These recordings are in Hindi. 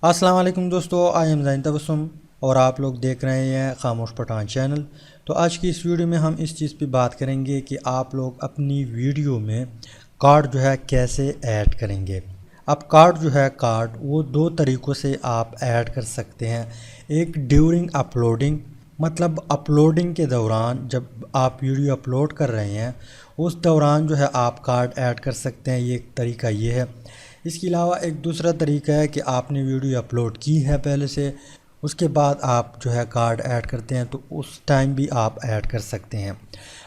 अस्सलाम वालेकुम दोस्तों, आई एम ज़ैन तबस्सुम और आप लोग देख रहे हैं खामोश पठान चैनल। तो आज की इस वीडियो में हम इस चीज़ पे बात करेंगे कि आप लोग अपनी वीडियो में कार्ड जो है कैसे ऐड करेंगे। अब कार्ड जो है वो दो तरीक़ों से आप ऐड कर सकते हैं। एक ड्यूरिंग अपलोडिंग, मतलब अपलोडिंग के दौरान जब आप वीडियो अपलोड कर रहे हैं उस दौरान जो है आप कार्ड ऐड कर सकते हैं। ये एक तरीका ये है। इसके अलावा एक दूसरा तरीका है कि आपने वीडियो अपलोड की है पहले से, उसके बाद आप जो है कार्ड ऐड करते हैं, तो उस टाइम भी आप ऐड कर सकते हैं।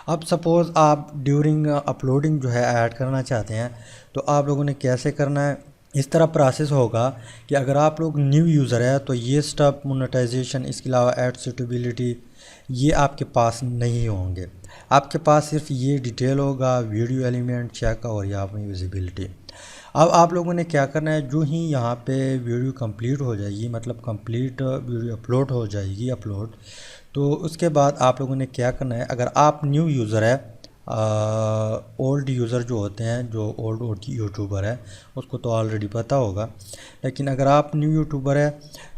अब सपोज़ आप ड्यूरिंग अपलोडिंग जो है ऐड करना चाहते हैं, तो आप लोगों ने कैसे करना है। इस तरह प्रोसेस होगा कि अगर आप लोग न्यू यूज़र है तो ये स्टेप मोनेटाइजेशन, इसके अलावा ऐड सूटेबिलिटी, ये आपके पास नहीं होंगे। आपके पास सिर्फ ये डिटेल होगा, वीडियो एलिमेंट चेक और यहाँ पर विजिबिलिटी। अब आप लोगों ने क्या करना है, जो ही यहाँ पे वीडियो कंप्लीट हो जाएगी, मतलब कंप्लीट वीडियो अपलोड हो जाएगी तो उसके बाद आप लोगों ने क्या करना है। अगर आप न्यू यूज़र है, ओल्ड यूज़र जो होते हैं, जो ओल्ड यूट्यूबर है उसको तो ऑलरेडी पता होगा, लेकिन अगर आप न्यू यूट्यूबर है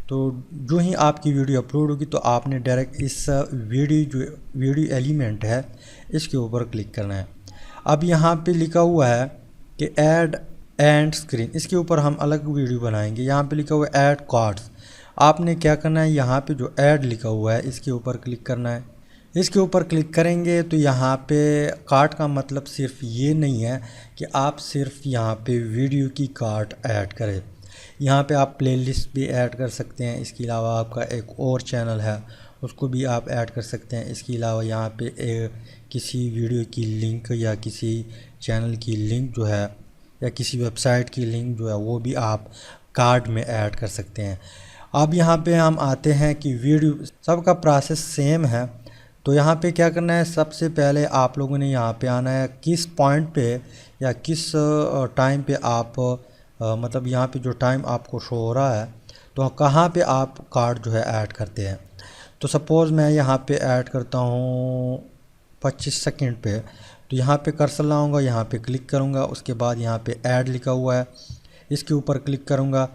तो जो ही आपकी वीडियो अपलोड होगी तो आपने डायरेक्ट इस वीडियो एलिमेंट है इसके ऊपर क्लिक करना है। अब यहाँ पे लिखा हुआ है कि ऐड एंड स्क्रीन, इसके ऊपर हम अलग वीडियो बनाएंगे। यहाँ पे लिखा हुआ है ऐड कार्ड्स। आपने क्या करना है, यहाँ पे जो ऐड लिखा हुआ है इसके ऊपर क्लिक करना है। इसके ऊपर क्लिक करेंगे तो यहाँ पे कार्ड का मतलब सिर्फ ये नहीं है कि आप सिर्फ यहाँ पे वीडियो की कार्ड ऐड करें। यहाँ पे आप प्लेलिस्ट भी ऐड कर सकते हैं। इसके अलावा आपका एक और चैनल है उसको भी आप ऐड कर सकते हैं। इसके अलावा यहाँ पे किसी वीडियो की लिंक या किसी चैनल की लिंक जो है या किसी वेबसाइट की लिंक जो है वो भी आप कार्ड में ऐड कर सकते हैं। अब यहाँ पे हम आते हैं कि वीडियो सबका प्रोसेस सेम है। तो यहाँ पे क्या करना है, सबसे पहले आप लोगों ने यहाँ पे आना है किस पॉइंट पे या किस टाइम पे आप मतलब यहाँ पे जो टाइम आपको शो हो रहा है तो कहाँ पे आप कार्ड जो है ऐड करते हैं। तो सपोज़ मैं यहाँ पे ऐड करता हूँ 25 सेकंड पे, तो यहाँ पे कर्सर लाऊंगा, यहाँ पे क्लिक करूँगा, उसके बाद यहाँ पे ऐड लिखा हुआ है इसके ऊपर क्लिक करूँगा।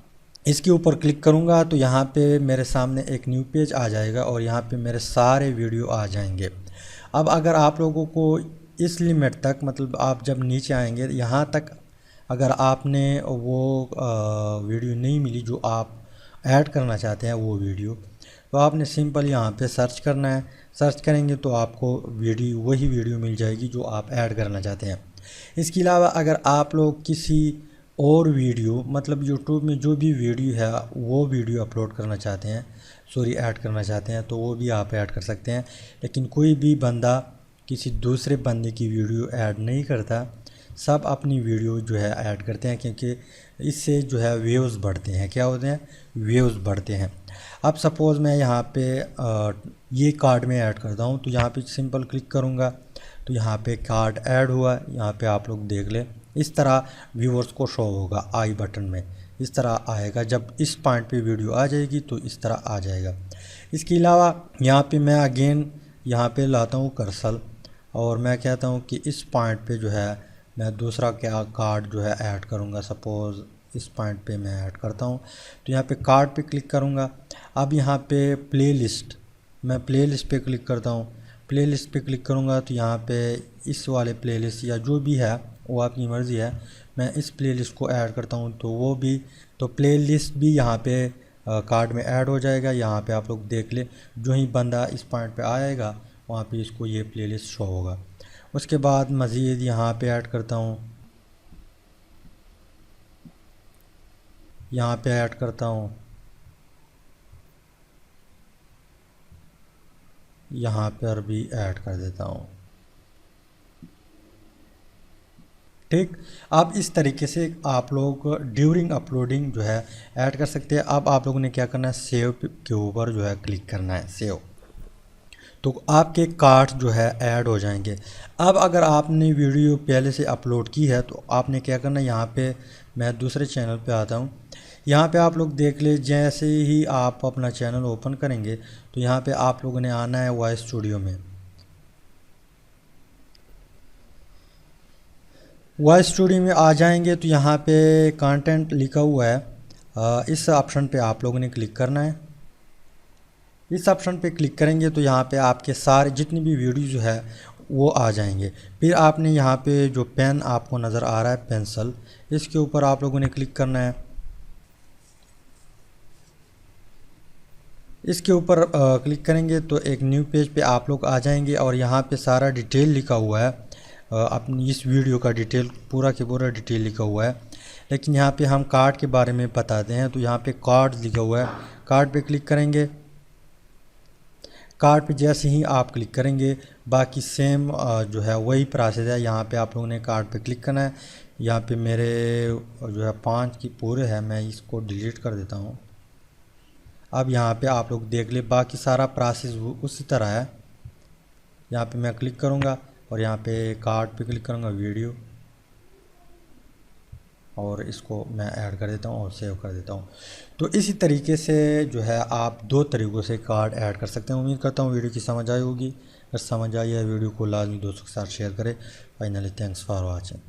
इसके ऊपर क्लिक करूँगा तो यहाँ पे मेरे सामने एक न्यू पेज आ जाएगा और यहाँ पे मेरे सारे वीडियो आ जाएंगे। अब अगर आप लोगों को इस लिमिट तक, मतलब आप जब नीचे आएंगे यहाँ तक अगर आपने वो वीडियो नहीं मिली जो आप ऐड करना चाहते हैं वो वीडियो, तो आपने सिंपल यहाँ पे सर्च करना है। सर्च करेंगे तो आपको वही वीडियो मिल जाएगी जो आप ऐड करना चाहते हैं। इसके अलावा अगर आप लोग किसी और वीडियो, मतलब यूट्यूब में जो भी वीडियो है वो वीडियो अपलोड करना चाहते हैं, ऐड करना चाहते हैं, तो वो भी आप ऐड कर सकते हैं। लेकिन कोई भी बंदा किसी दूसरे बंदे की वीडियो ऐड नहीं करता, सब अपनी वीडियो जो है ऐड करते हैं, क्योंकि इससे जो है व्यूज़ बढ़ते हैं। क्या होते हैं? व्यूज़ बढ़ते हैं। अब सपोज़ मैं यहाँ पे ये कार्ड में ऐड करता हूँ, तो यहाँ पे सिंपल क्लिक करूँगा तो यहाँ पे कार्ड ऐड हुआ। यहाँ पे आप लोग देख लें, इस तरह व्यूअर्स को शो होगा आई बटन में, इस तरह आएगा। जब इस पॉइंट पे वीडियो आ जाएगी तो इस तरह आ जाएगा। इसके अलावा यहाँ पे मैं अगेन यहाँ पे लाता हूँ कर्सर और मैं कहता हूँ कि इस पॉइंट पे जो है मैं दूसरा क्या कार्ड जो है ऐड करूँगा। सपोज़ इस पॉइंट पे मैं ऐड करता हूँ, तो यहाँ पे कार्ड पे क्लिक करूँगा। अब यहाँ पे प्लेलिस्ट, मैं प्लेलिस्ट पे क्लिक करता हूँ। प्लेलिस्ट पे क्लिक करूँगा तो यहाँ पे इस वाले प्लेलिस्ट या जो भी है वो आपकी मर्ज़ी है, मैं इस प्लेलिस्ट को ऐड करता हूँ तो वो भी, तो प्लेलिस्ट भी यहाँ पे कार्ड में ऐड हो जाएगा। यहाँ पे आप लोग देख ले, जो ही बंदा इस पॉइंट पे आएगा वहाँ पे इसको ये प्लेलिस्ट शो होगा। उसके बाद मज़ीद यहाँ पे ऐड करता हूँ, यहाँ पे ऐड करता हूँ, यहाँ पर भी ऐड कर देता हूँ। ठीक, अब इस तरीके से आप लोग ड्यूरिंग अपलोडिंग जो है ऐड कर सकते हैं। अब आप लोगों ने क्या करना है, सेव के ऊपर जो है क्लिक करना है, सेव, तो आपके कार्ड जो है ऐड हो जाएंगे। अब अगर आपने वीडियो पहले से अपलोड की है तो आपने क्या करना है, यहाँ पे मैं दूसरे चैनल पे आता हूँ। यहाँ पे आप लोग देख ले, जैसे ही आप अपना चैनल ओपन करेंगे तो यहाँ पे आप लोगों ने आना है वॉइस स्टूडियो में। वॉइस स्टूडियो में आ जाएंगे तो यहाँ पे कंटेंट लिखा हुआ है, इस ऑप्शन पे आप लोगों ने क्लिक करना है। इस ऑप्शन पे क्लिक करेंगे तो यहाँ पे आपके सारे जितनी भी वीडियो जो है वो आ जाएंगे। फिर आपने यहाँ पे जो पेन आपको नज़र आ रहा है पेंसिल, इसके ऊपर आप लोगों ने क्लिक करना है। इसके ऊपर क्लिक करेंगे तो एक न्यू पेज पे आप लोग आ जाएंगे और यहाँ पे सारा डिटेल लिखा हुआ है। अपनी इस वीडियो का डिटेल पूरा के पूरा डिटेल लिखा हुआ है। लेकिन यहाँ पे हम कार्ड के बारे में बताते हैं, तो यहाँ पे कार्ड लिखा हुआ है, कार्ड पे क्लिक करेंगे। कार्ड पे जैसे ही आप क्लिक करेंगे बाकी सेम जो है वही प्रोसेस है। यहाँ पे आप लोगों ने कार्ड पे क्लिक करना है। यहाँ पे मेरे जो है 5 की पूरे है, मैं इसको डिलीट कर देता हूँ। अब यहाँ पे आप लोग देख ले बाकी सारा प्रोसेस उसी तरह है। यहाँ पे मैं क्लिक करूँगा और यहाँ पे कार्ड पे क्लिक करूँगा वीडियो, और इसको मैं ऐड कर देता हूँ और सेव कर देता हूँ। तो इसी तरीके से जो है आप 2 तरीक़ों से कार्ड ऐड कर सकते हैं। उम्मीद करता हूँ वीडियो की समझ आई होगी। अगर समझ आई है वीडियो को लाजमी दोस्तों के साथ शेयर करें। Finally thanks for watching.